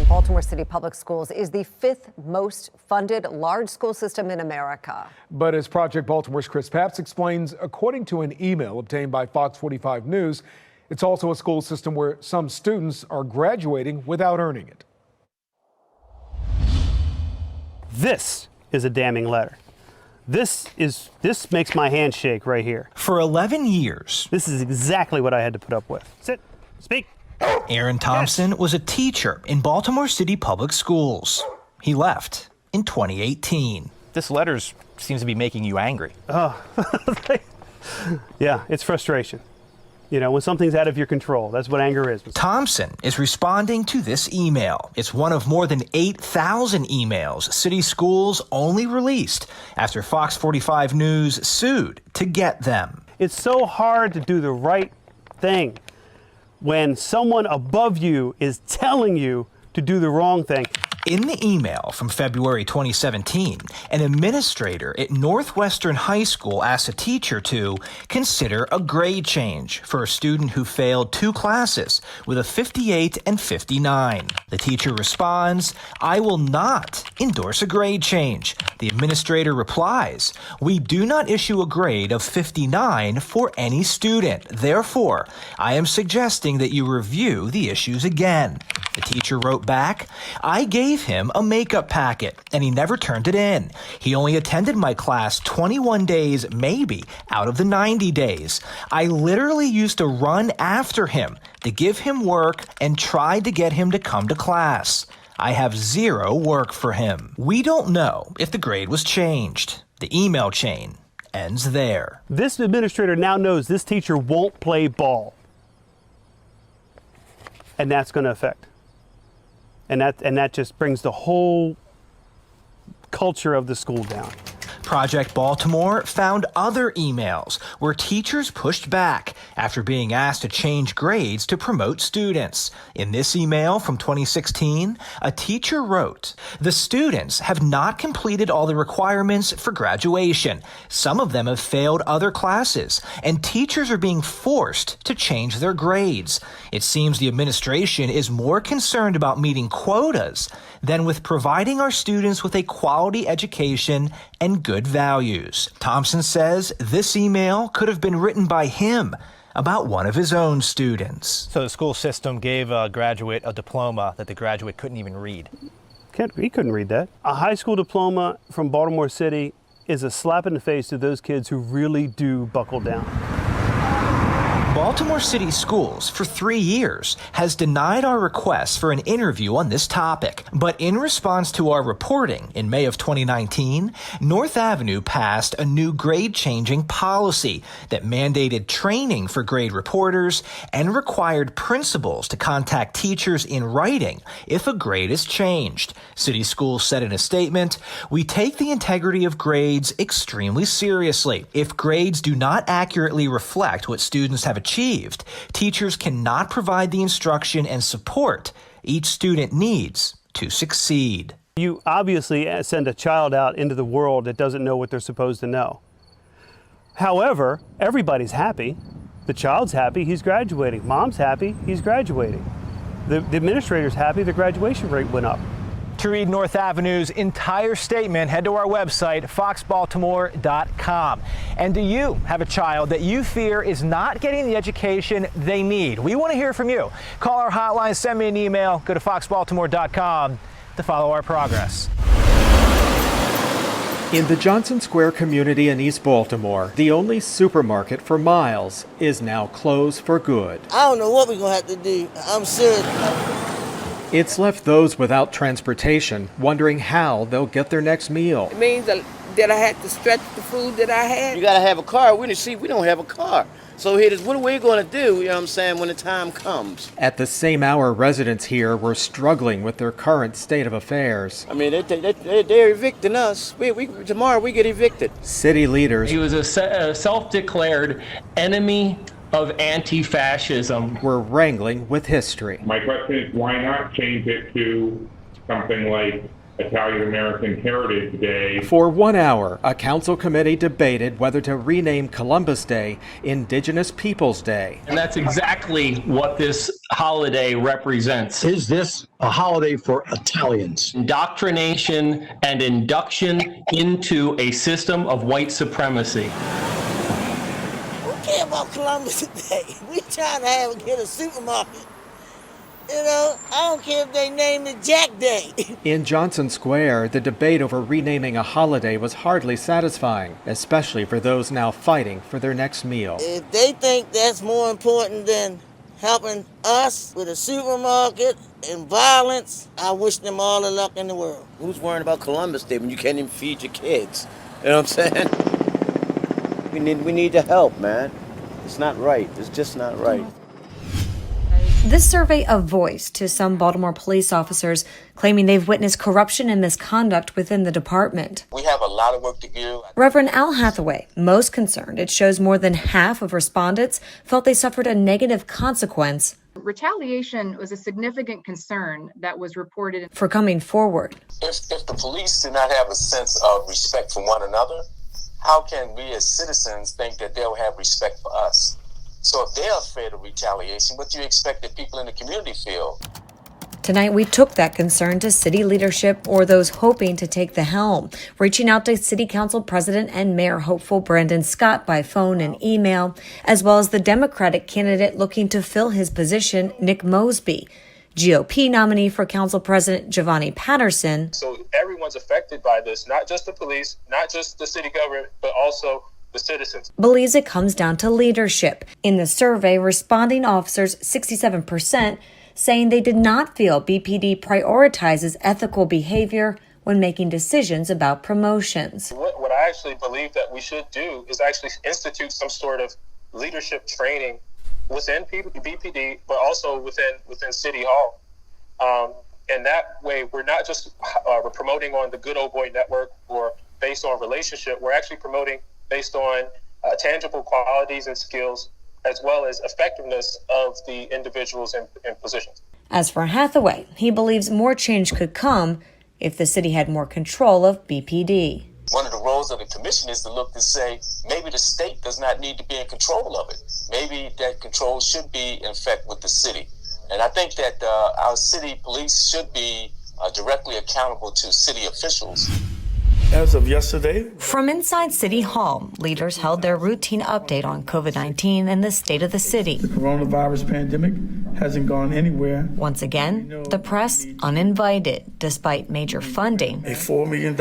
Baltimore City Public Schools is the 5th most funded large school system in America. But as Project Baltimore's Chris Papps explains, according to an email obtained by Fox 45 News, it's also a school system where some students are graduating without earning it. This is a damning letter. This makes my hand shake right here. For 11 years, this is exactly what I had to put up with. Sit, speak. Aaron Thompson was a teacher in Baltimore City Public Schools. He left in 2018. This letter seems to be making you angry. Oh, yeah, it's frustration. You know, when something's out of your control, that's what anger is. Thompson is responding to this email. It's one of more than 8,000 emails city schools only released after Fox 45 News sued to get them. It's so hard to do the right thing when someone above you is telling you to do the wrong thing. In the email from February 2017, an administrator at Northwestern High School asked a teacher to consider a grade change for a student who failed 2 classes with a 58 and 59. The teacher responds, "I will not endorse a grade change." The administrator replies, "We do not issue a grade of 59 for any student. Therefore, I am suggesting that you review the issues again." The teacher wrote back, "I gave him a makeup packet and he never turned it in. He only attended my class 21 days, maybe, out of the 90 days. I literally used to run after him to give him work and tried to get him to come to class. I have 0 work for him." We don't know if the grade was changed. The email chain ends there. This administrator now knows this teacher won't play ball. And that's going to affect. And that just brings the whole culture of the school down. Project Baltimore found other emails where teachers pushed back after being asked to change grades to promote students. In this email from 2016, a teacher wrote, "The students have not completed all the requirements for graduation. Some of them have failed other classes, and teachers are being forced to change their grades. It seems the administration is more concerned about meeting quotas than with providing our students with a quality education and good values." Thompson says this email could have been written by him about one of his own students. So the school system gave a graduate a diploma that the graduate couldn't even read. He couldn't read that. A high school diploma from Baltimore City is a slap in the face to those kids who really do buckle down. Baltimore City Schools, for 3 years, has denied our requests for an interview on this topic. But in response to our reporting in May of 2019, North Avenue passed a new grade-changing policy that mandated training for grade reporters and required principals to contact teachers in writing if a grade is changed. City Schools said in a statement, "We take the integrity of grades extremely seriously. If grades do not accurately reflect what students have achieved, teachers cannot provide the instruction and support each student needs to succeed." You obviously send a child out into the world that doesn't know what they're supposed to know. However, everybody's happy. The child's happy, he's graduating. Mom's happy, he's graduating. The administrator's happy, the graduation rate went up. To read North Avenue's entire statement, head to our website, foxbaltimore.com. And do you have a child that you fear is not getting the education they need? We want to hear from you. Call our hotline, send me an email, go to foxbaltimore.com to follow our progress. In the Johnson Square community in East Baltimore, the only supermarket for miles is now closed for good. I don't know what we're going to have to do. I'm serious. It's left those without transportation wondering how they'll get their next meal. It means that I had to stretch the food that I had. You got to have a car. We don't have a car. So here is what are we going to do, you know what I'm saying, when the time comes? At the same hour, residents here were struggling with their current state of affairs. I mean, they're evicting us. Tomorrow we get evicted. City leaders. He was a self-declared enemy of anti-fascism. We're wrangling with history. My question is, why not change it to something like Italian-American Heritage Day. For 1 hour, a council committee debated whether to rename Columbus Day Indigenous Peoples Day. And that's exactly what this holiday represents. Is this a holiday for Italians? Indoctrination and induction into a system of white supremacy. We care about Columbus Day. We trying to get a supermarket. You know, I don't care if they name it Jack Day. In Johnson Square, the debate over renaming a holiday was hardly satisfying, especially for those now fighting for their next meal. If they think that's more important than helping us with a supermarket and violence, I wish them all the luck in the world. Who's worrying about Columbus Day when you can't even feed your kids? You know what I'm saying? We need the help, man. It's not right. It's just not right. This survey a voice to some Baltimore police officers claiming they've witnessed corruption and misconduct within the department. We have a lot of work to do. Reverend Al Hathaway, most concerned. It shows more than half of respondents felt they suffered a negative consequence. Retaliation was a significant concern that was reported for coming forward. If the police do not have a sense of respect for one another, how can we as citizens think that they'll have respect for us? So if they're afraid of retaliation, what do you expect that people in the community feel? Tonight, we took that concern to city leadership or those hoping to take the helm, reaching out to City Council President and Mayor hopeful Brandon Scott by phone and email, as well as the Democratic candidate looking to fill his position, Nick Mosby. GOP nominee for Council President Giovanni Patterson. So everyone's affected by this, not just the police, not just the city government, but also the citizens. Believes it comes down to leadership. In the survey, responding officers, 67%, saying they did not feel BPD prioritizes ethical behavior when making decisions about promotions. What I actually believe that we should do is actually institute some sort of leadership training within BPD, but also within City Hall. And that way, we're not just we're promoting on the good old boy network or based on relationship. We're actually promoting based on tangible qualities and skills, as well as effectiveness of the individuals in positions. As for Hathaway, he believes more change could come if the city had more control of BPD. One of the roles of the commission is to look to say, maybe the state does not need to be in control of it. Maybe that control should be in effect with the city. And I think that our city police should be directly accountable to city officials. As of yesterday, from inside City Hall, leaders held their routine update on COVID-19 and the state of the city. The coronavirus pandemic hasn't gone anywhere. Once again, the press uninvited, despite major funding. A $4 million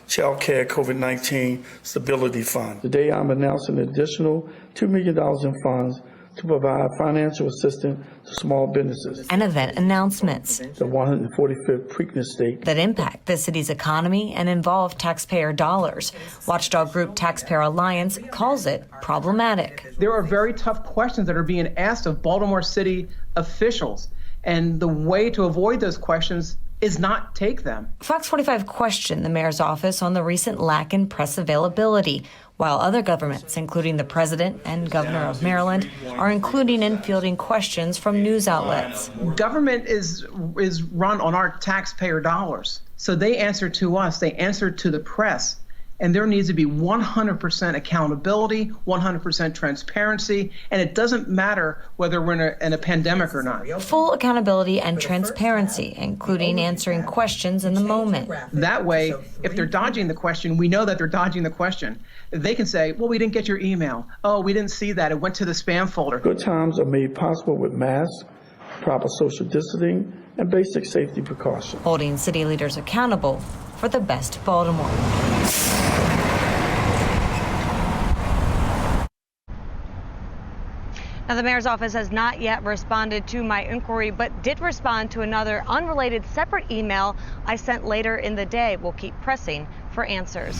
child care COVID-19 stability fund. Today, I'm announcing an additional $2 million in funds to provide financial assistance to small businesses. And event announcements. The 145th Preakness State. That impact the city's economy and involve taxpayer dollars. Watchdog group Taxpayer Alliance calls it problematic. There are very tough questions that are being asked of Baltimore City officials. And the way to avoid those questions is not take them. Fox 45 questioned the mayor's office on the recent lack in press availability, while other governments, including the president and governor of Maryland, are including and fielding questions from news outlets. Government is run on our taxpayer dollars. So they answer to us, they answer to the press. And there needs to be 100% accountability, 100% transparency, and it doesn't matter whether we're in a pandemic or not. Full accountability and transparency, including answering questions in the moment. That way, if they're dodging the question, we know that they're dodging the question. They can say, well, we didn't get your email. Oh, we didn't see that. It went to the spam folder. Good times are made possible with masks, proper social distancing, and basic safety precautions. Holding city leaders accountable for the best Baltimore. Now, the mayor's office has not yet responded to my inquiry, but did respond to another unrelated separate email I sent later in the day. We'll keep pressing for answers.